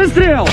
Выстрел!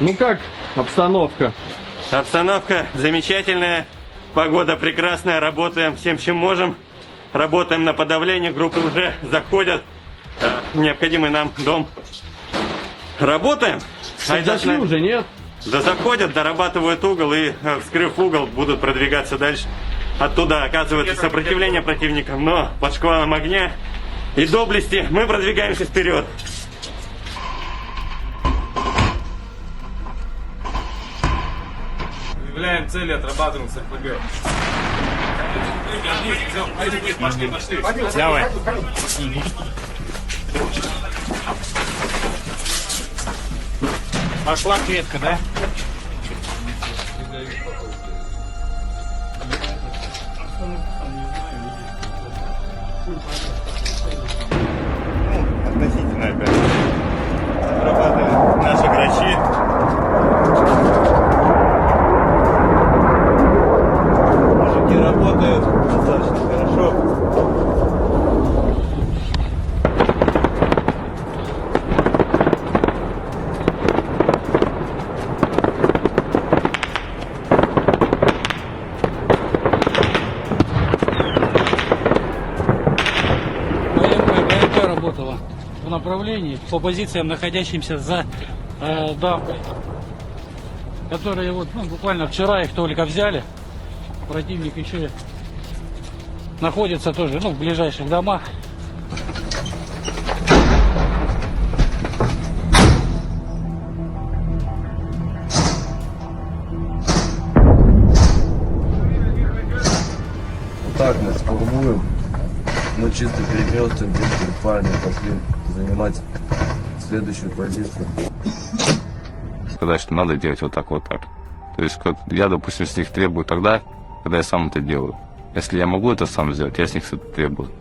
Ну как обстановка? Обстановка замечательная, погода прекрасная, работаем всем, чем можем. Работаем на подавление, группы уже заходят в необходимый нам дом. Работаем. Зашли уже, нет? Да заходят, дорабатывают угол и, вскрыв угол, будут продвигаться дальше. Оттуда оказывается сопротивление противникам, но под шквалом огня и доблести мы продвигаемся вперед. Выявляем цели, отрабатываем с РПГ. Пошли. Давай. Пошла клетка, да? Относительно опять. Работают наши грачи. Мужики работают достаточно хорошо. Работала в направлении по позициям, находящимся за дамбой, которые вот буквально вчера их только взяли. Противник еще находится тоже в ближайших домах. Так мы сформуем. Мы чисто перекрестим, парни пошли занимать следующую позицию. Сказать, что надо делать вот так, вот так. То есть я, допустим, с них требую тогда, когда я сам это делаю. Если я могу это сам сделать, я с них это требую.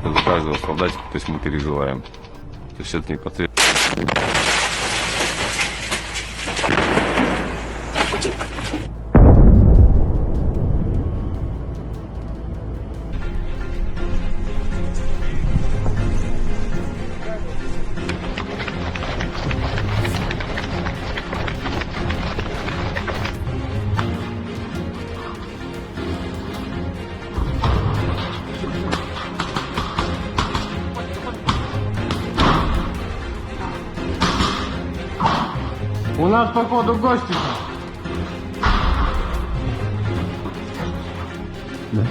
За каждого солдатика, то есть мы переживаем. То есть это не потребует. У нас, походу, гости. Да.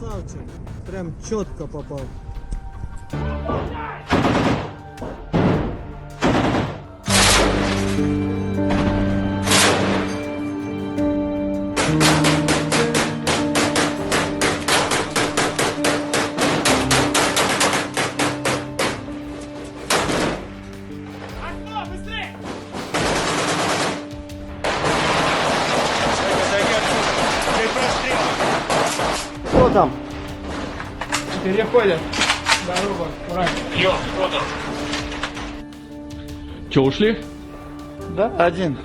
Красавчик, прям четко попал. Кто там? Переходят. Дорога, правильно. Че, ушли? Да, один.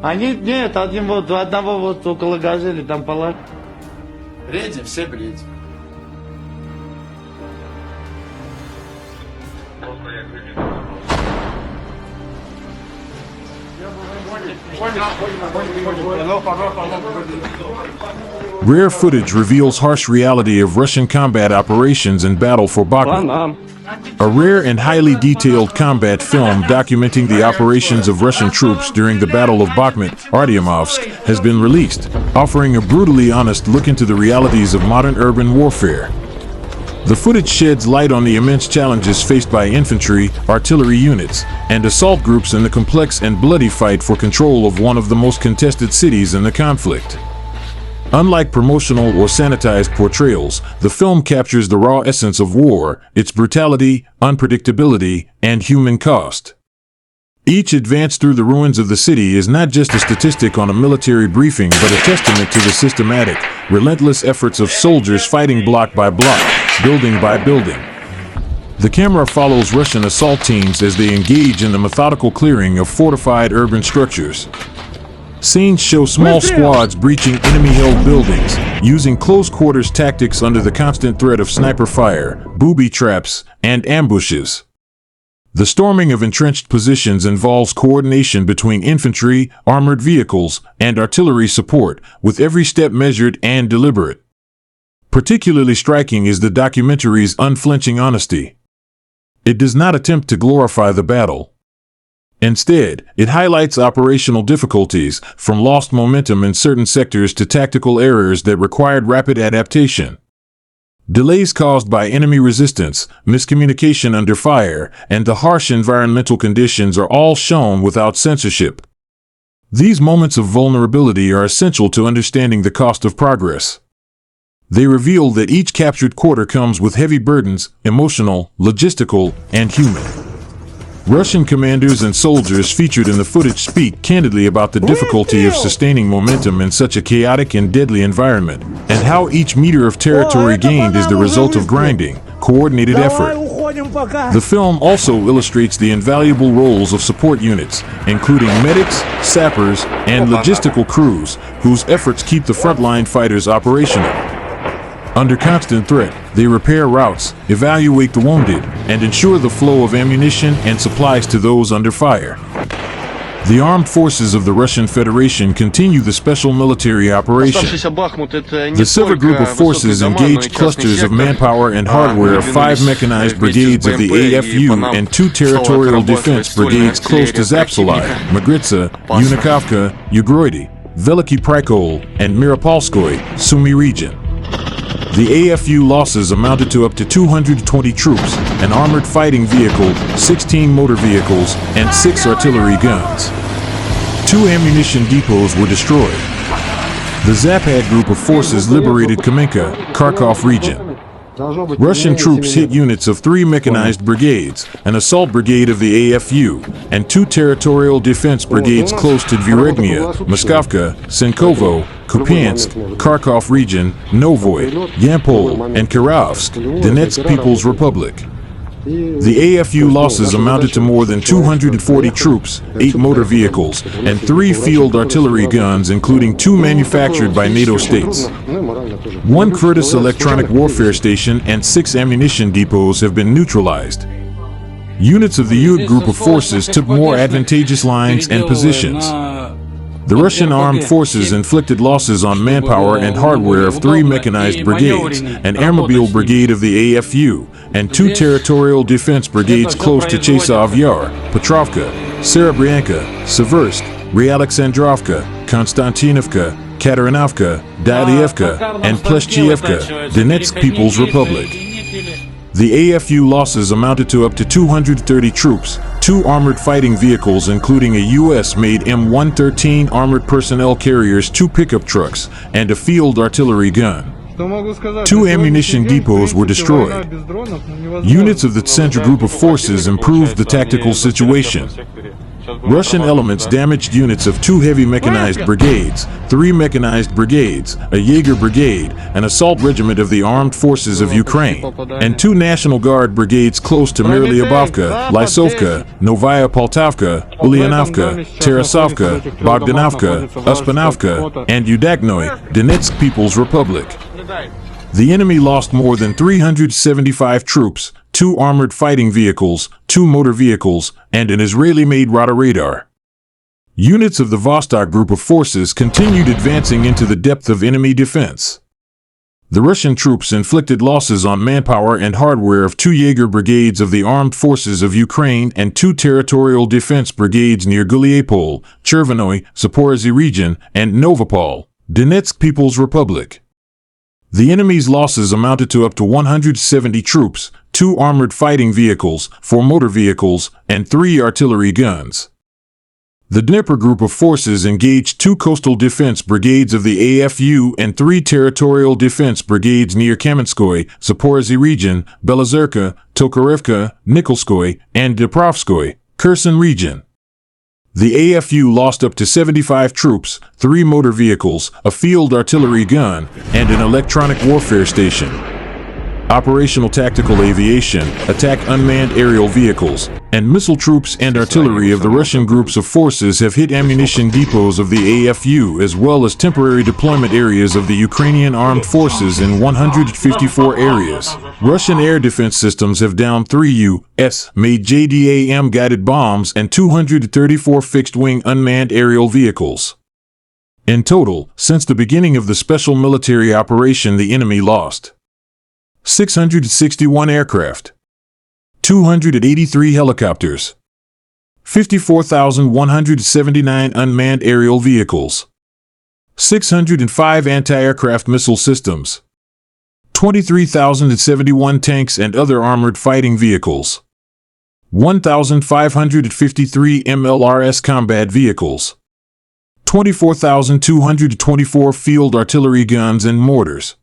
Они, нет, один вот, одного вот около газели там положили. Бредим, все бредим. Rare footage reveals harsh reality of Russian combat operations in Battle for Bakhmut. A rare and highly detailed combat film documenting the operations of Russian troops during the Battle of Bakhmut, Artyomovsk, has been released, offering a brutally honest look into the realities of modern urban warfare. The footage sheds light on the immense challenges faced by infantry, artillery units, and assault groups in the complex and bloody fight for control of one of the most contested cities in the conflict. Unlike promotional or sanitized portrayals, the film captures the raw essence of war, its brutality, unpredictability, and human cost. Each advance through the ruins of the city is not just a statistic on a military briefing, but a testament to the systematic, relentless efforts of soldiers fighting block by block, building by building. The camera follows Russian assault teams as they engage in the methodical clearing of fortified urban structures. Scenes show small squads breaching enemy-held buildings, using close-quarters tactics under the constant threat of sniper fire, booby traps, and ambushes. The storming of entrenched positions involves coordination between infantry, armored vehicles, and artillery support, with every step measured and deliberate. Particularly striking is the documentary's unflinching honesty. It does not attempt to glorify the battle. Instead, it highlights operational difficulties, from lost momentum in certain sectors to tactical errors that required rapid adaptation. Delays caused by enemy resistance, miscommunication under fire, and the harsh environmental conditions are all shown without censorship. These moments of vulnerability are essential to understanding the cost of progress. They reveal that each captured quarter comes with heavy burdens, emotional, logistical, and human. Russian commanders and soldiers featured in the footage speak candidly about the difficulty of sustaining momentum in such a chaotic and deadly environment, and how each meter of territory gained is the result of grinding, coordinated effort. The film also illustrates the invaluable roles of support units, including medics, sappers, and logistical crews, whose efforts keep the frontline fighters operational. Under constant threat, they repair routes, evaluate the wounded, and ensure the flow of ammunition and supplies to those under fire. The armed forces of the Russian Federation continue the special military operation. The Sever group of forces engaged clusters of manpower and hardware of 5 mechanized brigades of the AFU and 2 territorial defense brigades close to Zapsali, Magritsa, Yunakovka, Ugroidi, Veliki Prikol, and Mirapolskoy, Sumy region. The AFU losses amounted to up to 220 troops, an armored fighting vehicle, 16 motor vehicles, and 6 artillery guns. 2 ammunition depots were destroyed. The Zapad group of forces liberated Kamenka, Kharkiv region. Russian troops hit units of 3 mechanized brigades, an assault brigade of the AFU, and 2 territorial defense brigades close to Dviregnia, Moskovka, Senkovo, Kupiansk, Kharkiv region, Novoy, Yampol, and Kirovsk, Donetsk People's Republic. The AFU losses amounted to more than 240 troops, 8 motor vehicles, and 3 field artillery guns, including 2 manufactured by NATO states. 1 Curtis electronic warfare station and 6 ammunition depots have been neutralized. Units of the UD group of forces took more advantageous lines and positions. The Russian armed forces inflicted losses on manpower and hardware of 3 mechanized brigades, an airmobile brigade of the AFU, and 2 territorial defense brigades close to Chasov Yar, Petrovka, Serebryanka, Seversk, Realexandrovka, Konstantinovka, Katarinovka, Dadievka, and Pleshchievka, Donetsk People's Republic. The AFU losses amounted to up to 230 troops, 2 armored fighting vehicles including a US-made M113 armored personnel carriers, 2 pickup trucks, and a field artillery gun. 2 ammunition depots were destroyed. Units of the Central Group of Forces improved the tactical situation. Russian elements damaged units of 2 heavy mechanized brigades, 3 mechanized brigades, a Jaeger brigade, an assault regiment of the armed forces of Ukraine, and 2 National Guard brigades close to Myrylyabovka, Lysovka, Novaya Poltavka, Ulyanovka, Tarasovka, Bogdanovka, Uspanovka, and Udaknoy, Donetsk People's Republic. The enemy lost more than 375 troops, 2 armored fighting vehicles, 2 motor vehicles, and an Israeli-made radar. Units of the Vostok group of forces continued advancing into the depth of enemy defense. The Russian troops inflicted losses on manpower and hardware of 2 Jaeger brigades of the armed forces of Ukraine and 2 territorial defense brigades near Guliapol, Chervonoy, Zaporozhye region, and Novopol, Donetsk People's Republic. The enemy's losses amounted to up to 170 troops, 2 armored fighting vehicles, 4 motor vehicles, and 3 artillery guns. The Dnieper group of forces engaged 2 coastal defense brigades of the AFU and 3 territorial defense brigades near Kamenskoye, Zaporozhye region, Belozerka, Tokarevka, Nikolskoye, and Dniprovskoye, Kherson region. The AFU lost up to 75 troops, 3 motor vehicles, a field artillery gun, and an electronic warfare station. Operational tactical aviation, attack unmanned aerial vehicles, and missile troops and artillery of the Russian groups of forces have hit ammunition depots of the AFU as well as temporary deployment areas of the Ukrainian armed forces in 154 areas. Russian air defense systems have downed 3 US-made JDAM guided bombs and 234 fixed-wing unmanned aerial vehicles. In total, since the beginning of the special military operation, the enemy lost 661 aircraft, 283 helicopters, 54,179 unmanned aerial vehicles, 605 anti-aircraft missile systems, 23,071 tanks and other armored fighting vehicles, 1,553 MLRS combat vehicles, 24,224 field artillery guns and mortars,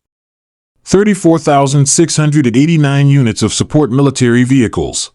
34,689 units of support military vehicles,